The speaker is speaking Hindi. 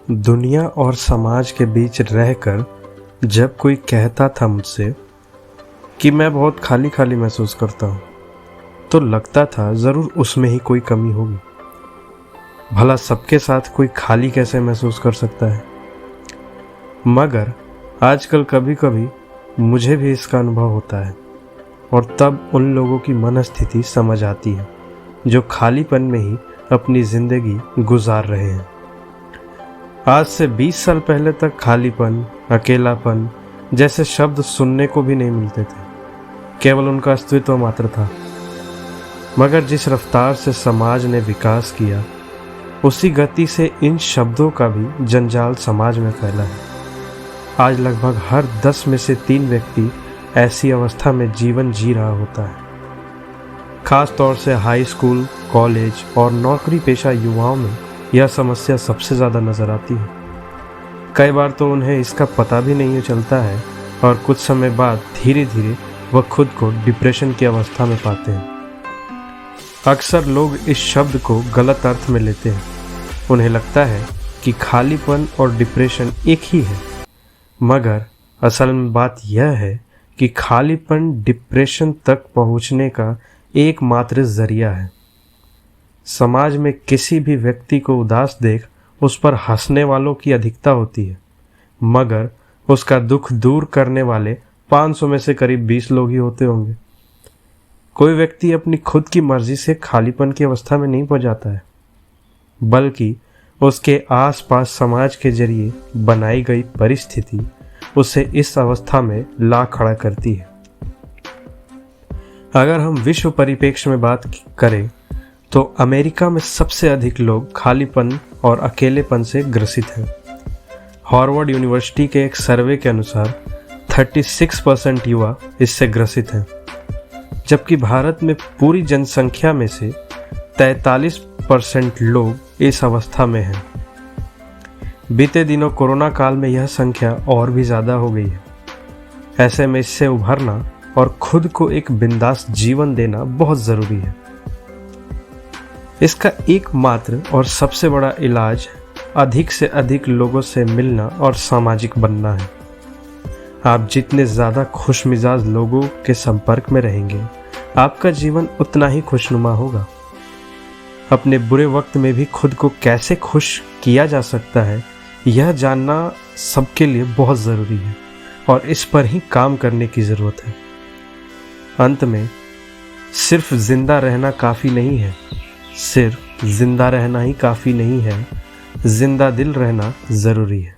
दुनिया और समाज के बीच रहकर जब कोई कहता था मुझसे कि मैं बहुत खाली खाली महसूस करता हूँ, तो लगता था ज़रूर उसमें ही कोई कमी होगी। भला सबके साथ कोई खाली कैसे महसूस कर सकता है। मगर आजकल कभी कभी मुझे भी इसका अनुभव होता है, और तब उन लोगों की मनस्थिति समझ आती है जो खालीपन में ही अपनी ज़िंदगी गुजार रहे हैं। आज से 20 साल पहले तक खालीपन, अकेलापन जैसे शब्द सुनने को भी नहीं मिलते थे, केवल उनका अस्तित्व मात्र था। मगर जिस रफ्तार से समाज ने विकास किया, उसी गति से इन शब्दों का भी जंजाल समाज में फैला है। आज लगभग हर 10 में से 3 व्यक्ति ऐसी अवस्था में जीवन जी रहा होता है। खास तौर से हाई स्कूल, कॉलेज और नौकरी पेशा युवाओं में यह समस्या सबसे ज़्यादा नज़र आती है। कई बार तो उन्हें इसका पता भी नहीं चलता है, और कुछ समय बाद धीरे धीरे वह खुद को डिप्रेशन की अवस्था में पाते हैं। अक्सर लोग इस शब्द को गलत अर्थ में लेते हैं। उन्हें लगता है कि खालीपन और डिप्रेशन एक ही है, मगर असल में बात यह है कि खालीपन डिप्रेशन तक पहुंचने का एकमात्र जरिया है। समाज में किसी भी व्यक्ति को उदास देख उस पर हंसने वालों की अधिकता होती है, मगर उसका दुख दूर करने वाले 500 में से करीब 20 लोग ही होते होंगे। कोई व्यक्ति अपनी खुद की मर्जी से खालीपन की अवस्था में नहीं पहुंच जाता है, बल्कि उसके आसपास समाज के जरिए बनाई गई परिस्थिति उसे इस अवस्था में ला खड़ा करती है। अगर हम विश्व परिप्रेक्ष्य में बात करें तो अमेरिका में सबसे अधिक लोग खालीपन और अकेलेपन से ग्रसित हैं। हार्वर्ड यूनिवर्सिटी के एक सर्वे के अनुसार 36% युवा इससे ग्रसित हैं, जबकि भारत में पूरी जनसंख्या में से 43% लोग इस अवस्था में हैं। बीते दिनों कोरोना काल में यह संख्या और भी ज़्यादा हो गई है। ऐसे में इससे उभरना और खुद को एक बिंदास जीवन देना बहुत ज़रूरी है। इसका एकमात्र और सबसे बड़ा इलाज अधिक से अधिक लोगों से मिलना और सामाजिक बनना है। आप जितने ज़्यादा खुश मिजाज लोगों के संपर्क में रहेंगे, आपका जीवन उतना ही खुशनुमा होगा। अपने बुरे वक्त में भी खुद को कैसे खुश किया जा सकता है, यह जानना सबके लिए बहुत ज़रूरी है, और इस पर ही काम करने की ज़रूरत है। अंत में सिर्फ जिंदा रहना काफ़ी नहीं है, सिर्फ जिंदा रहना ही काफ़ी नहीं है, जिंदा दिल रहना ज़रूरी है।